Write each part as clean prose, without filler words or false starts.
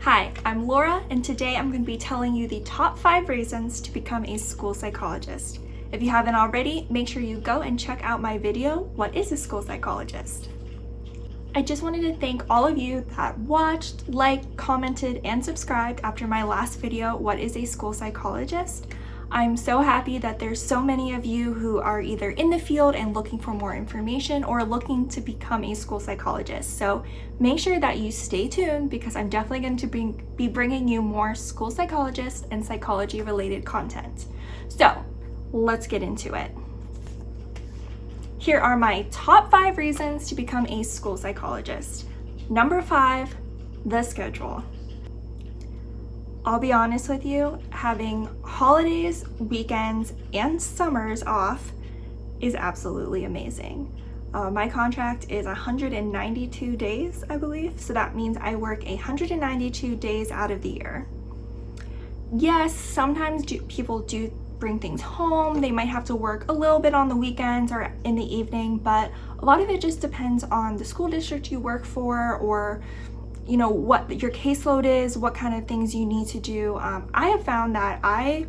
Hi, I'm Laura, and today I'm going to be telling you the top 5 reasons to become a school psychologist. If you haven't already, make sure you go and check out my video, What is a School Psychologist? I just wanted to thank all of you that watched, liked, commented, and subscribed after my last video, What is a School Psychologist? I'm so happy that there's so many of you who are either in the field and looking for more information or looking to become a school psychologist. So make sure that you stay tuned because I'm definitely going to be bringing you more school psychologist and psychology related content. So let's get into it. Here are my top 5 reasons to become a school psychologist. Number 5, the schedule. I'll be honest with you, having holidays, weekends, and summers off is absolutely amazing. My contract is 192 days, I believe, so that means I work 192 days out of the year. Yes, sometimes people do bring things home. They might have to work a little bit on the weekends or in the evening, but a lot of it just depends on the school district you work for, or what your caseload is, what kind of things you need to do. I have found that I'm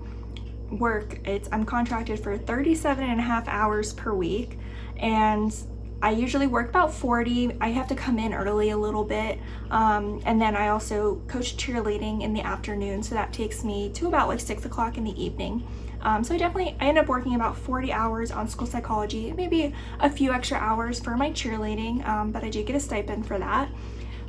contracted for 37.5 hours per week, and I usually work about 40. I have to come in early a little bit, and then I also coach cheerleading in the afternoon, so that takes me to about 6 o'clock in the evening. So I end up working about 40 hours on school psychology, maybe a few extra hours for my cheerleading, but I do get a stipend for that.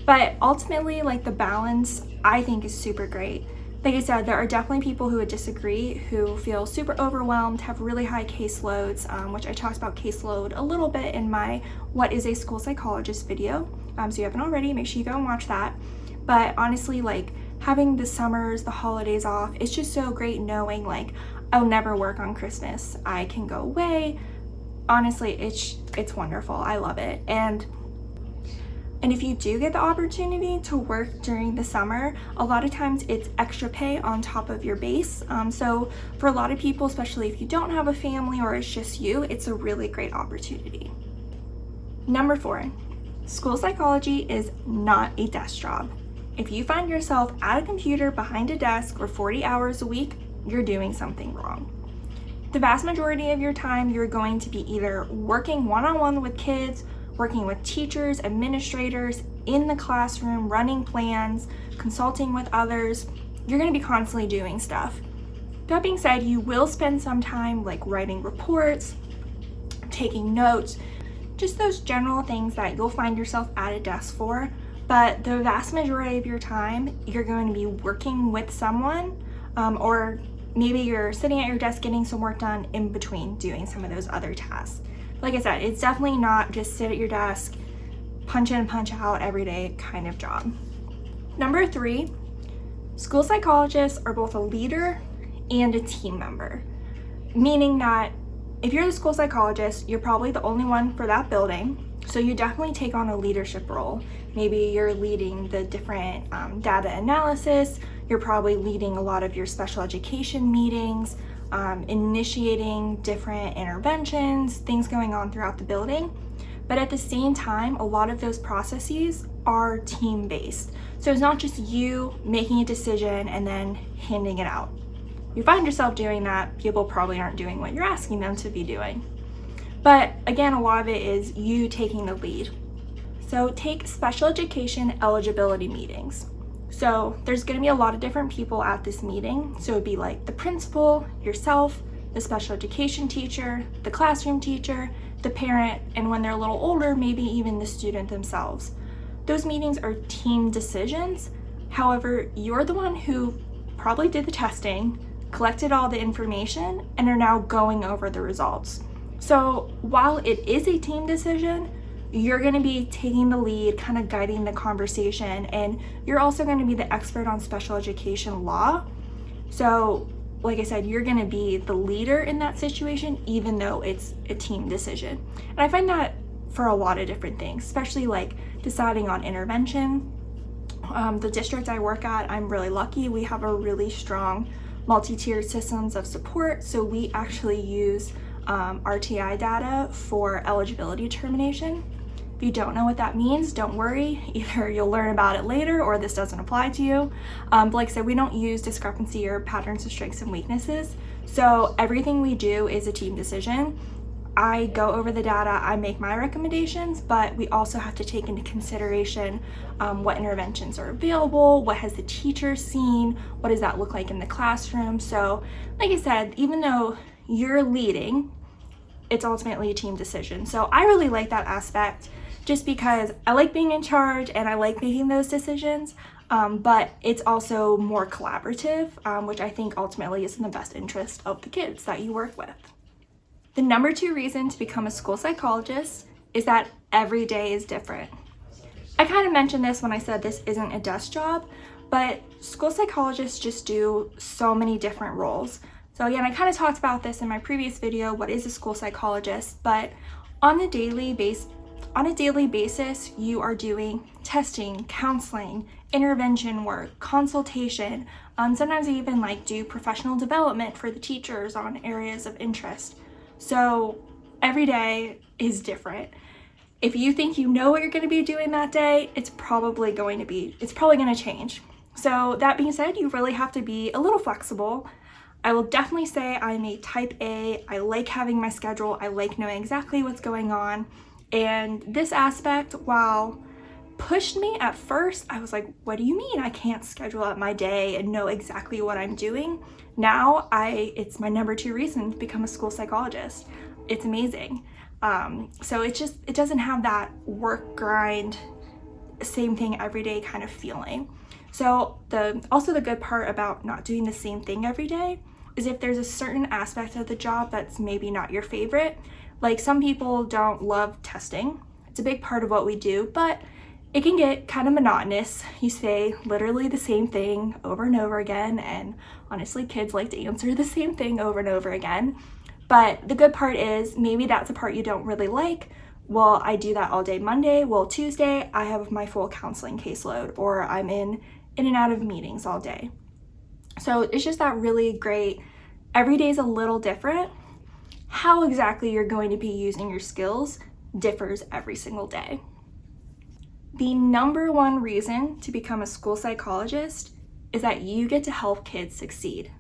But ultimately, the balance, I think, is super great. Like I said, there are definitely people who would disagree, who feel super overwhelmed, have really high caseloads, which I talked about caseload a little bit in my What is a School Psychologist video. So you haven't already, make sure you go and watch that. But honestly, having the summers, the holidays off, it's just so great knowing I'll never work on Christmas. I can go away. Honestly, it's wonderful. I love it. And if you do get the opportunity to work during the summer, a lot of times it's extra pay on top of your base. So for a lot of people, especially if you don't have a family or it's just you, it's a really great opportunity. Number 4, school psychology is not a desk job. If you find yourself at a computer behind a desk for 40 hours a week, you're doing something wrong. The vast majority of your time, you're going to be either working one-on-one with kids, working with teachers, administrators, in the classroom, running plans, consulting with others. You're going to be constantly doing stuff. That being said, you will spend some time writing reports, taking notes, just those general things that you'll find yourself at a desk for. But the vast majority of your time, you're going to be working with someone, or maybe you're sitting at your desk getting some work done in between doing some of those other tasks. Like I said, it's definitely not just sit at your desk, punch in, punch out every day kind of job. Number 3, school psychologists are both a leader and a team member, meaning that if you're the school psychologist, you're probably the only one for that building, so you definitely take on a leadership role. Maybe you're leading the different data analysis, you're probably leading a lot of your special education meetings, initiating different interventions, things going on throughout the building. But at the same time, a lot of those processes are team-based. So it's not just you making a decision and then handing it out. You find yourself doing that, people probably aren't doing what you're asking them to be doing. But again, a lot of it is you taking the lead. So take special education eligibility meetings. So there's going to be a lot of different people at this meeting. So it'd be the principal, yourself, the special education teacher, the classroom teacher, the parent, and when they're a little older, maybe even the student themselves. Those meetings are team decisions. However, you're the one who probably did the testing, collected all the information, and are now going over the results. So while it is a team decision, you're going to be taking the lead, kind of guiding the conversation, and you're also going to be the expert on special education law. So like I said, you're going to be the leader in that situation, even though it's a team decision. And I find that for a lot of different things, especially deciding on intervention. The district I work at, I'm really lucky. We have a really strong multi-tiered systems of support. So we actually use RTI data for eligibility determination. If you don't know what that means, don't worry. Either you'll learn about it later or this doesn't apply to you. But like I said, we don't use discrepancy or patterns of strengths and weaknesses. So everything we do is a team decision. I go over the data, I make my recommendations, but we also have to take into consideration what interventions are available, what has the teacher seen, what does that look like in the classroom. So like I said, even though you're leading, it's ultimately a team decision. So I really like that aspect just because I like being in charge and I like making those decisions, but it's also more collaborative, which I think ultimately is in the best interest of the kids that you work with. The number 2 reason to become a school psychologist is that every day is different. I kind of mentioned this when I said this isn't a desk job, but school psychologists just do so many different roles. So again, I kind of talked about this in my previous video, what is a school psychologist, but on a daily basis, you are doing testing, counseling, intervention work, consultation, sometimes I even do professional development for the teachers on areas of interest. So every day is different. If you think you know what you're going to be doing that day, it's probably going to change. So that being said, you really have to be a little flexible. I will definitely say I'm a type A. I like having my schedule. I like knowing exactly what's going on. And this aspect, while pushed me at first, I was like, what do you mean I can't schedule out my day and know exactly what I'm doing? Now it's my number 2 reason to become a school psychologist. It's amazing. So it doesn't have that work grind, same thing every day kind of feeling. So the good part about not doing the same thing every day is if there's a certain aspect of the job that's maybe not your favorite. Like some people don't love testing. It's a big part of what we do, but it can get kind of monotonous. You say literally the same thing over and over again, and honestly, kids like to answer the same thing over and over again. But the good part is maybe that's a part you don't really like. Well, I do that all day Monday. Well, Tuesday, I have my full counseling caseload, or I'm in and out of meetings all day. So it's just that really great, every day is a little different. How exactly you're going to be using your skills differs every single day. The number 1 reason to become a school psychologist is that you get to help kids succeed.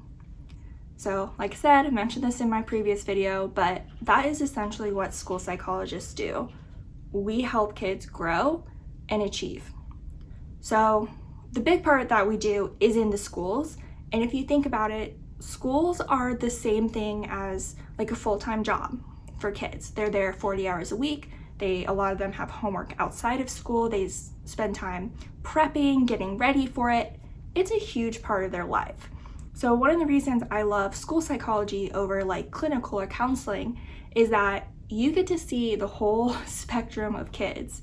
So like I said, I mentioned this in my previous video, but that is essentially what school psychologists do. We help kids grow and achieve. So the big part that we do is in the schools. And if you think about it, schools are the same thing as like a full-time job for kids. They're there 40 hours a week. A lot of them have homework outside of school. They spend time prepping, getting ready for it. It's a huge part of their life. So one of the reasons I love school psychology over clinical or counseling is that you get to see the whole spectrum of kids,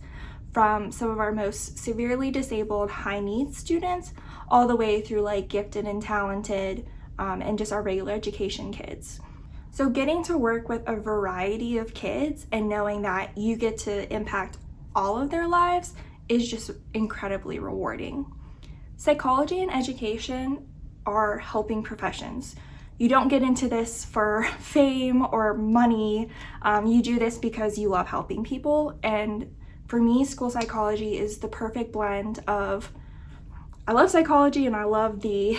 from some of our most severely disabled high needs students all the way through gifted and talented and just our regular education kids. So getting to work with a variety of kids and knowing that you get to impact all of their lives is just incredibly rewarding. Psychology and education are helping professions. You don't get into this for fame or money. You do this because you love helping people. And for me, school psychology is the perfect blend of, I love psychology and I love the,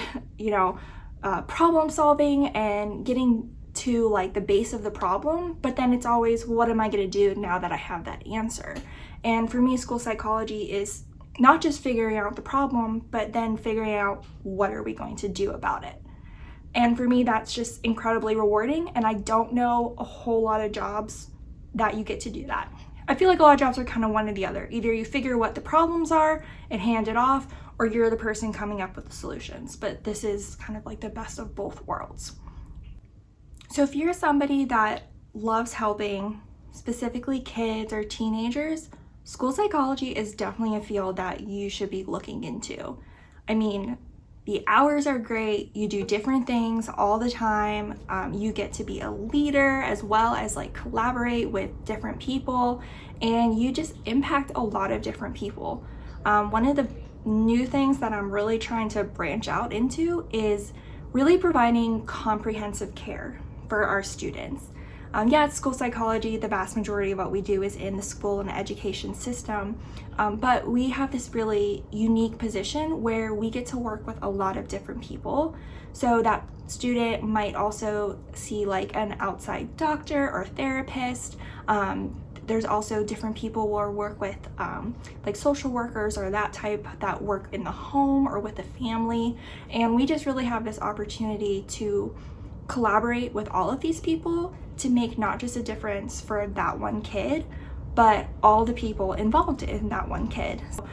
problem solving and getting to the base of the problem, but then it's always, what am I going to do now that I have that answer? And for me, school psychology is not just figuring out the problem, but then figuring out what are we going to do about it. And for me, that's just incredibly rewarding, and I don't know a whole lot of jobs that you get to do that. I feel like a lot of jobs are kind of one or the other. Either you figure what the problems are and hand it off, or you're the person coming up with the solutions. But this is kind of the best of both worlds. So if you're somebody that loves helping, specifically kids or teenagers, school psychology is definitely a field that you should be looking into. I mean, the hours are great. You do different things all the time. You get to be a leader as well as collaborate with different people, and you just impact a lot of different people. One of the new things that I'm really trying to branch out into is really providing comprehensive care for our students. Yeah, it's school psychology. The vast majority of what we do is in the school and education system, but we have this really unique position where we get to work with a lot of different people. So that student might also see like an outside doctor or therapist. There's also different people who work with like social workers or that type that work in the home or with the family. And we just really have this opportunity to collaborate with all of these people to make not just a difference for that one kid, but all the people involved in that one kid. So,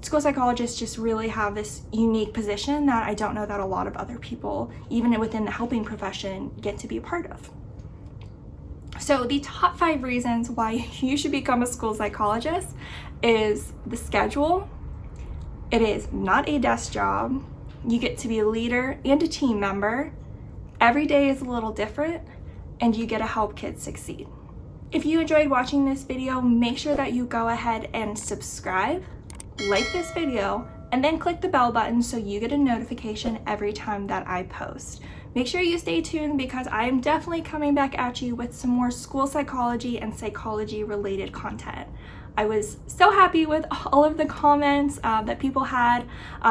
school psychologists just really have this unique position that I don't know that a lot of other people, even within the helping profession, get to be a part of. So the top 5 reasons why you should become a school psychologist is the schedule. It is not a desk job. You get to be a leader and a team member. Every day is a little different, and you get to help kids succeed. If you enjoyed watching this video, make sure that you go ahead and subscribe, like this video, and then click the bell button so you get a notification every time that I post. Make sure you stay tuned because I am definitely coming back at you with some more school psychology and psychology related content. I was so happy with all of the comments that people had.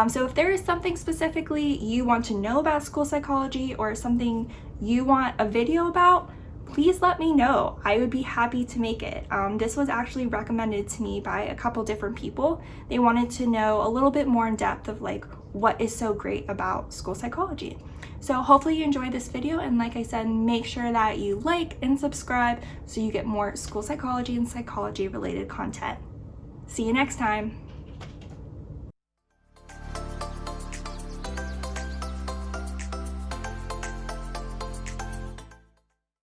So if there is something specifically you want to know about school psychology or something you want a video about, please let me know. I would be happy to make it. This was actually recommended to me by a couple different people. They wanted to know a little bit more in depth of like what is so great about school psychology. So hopefully you enjoyed this video, and like I said, make sure that you like and subscribe so you get more school psychology and psychology related content. See you next time.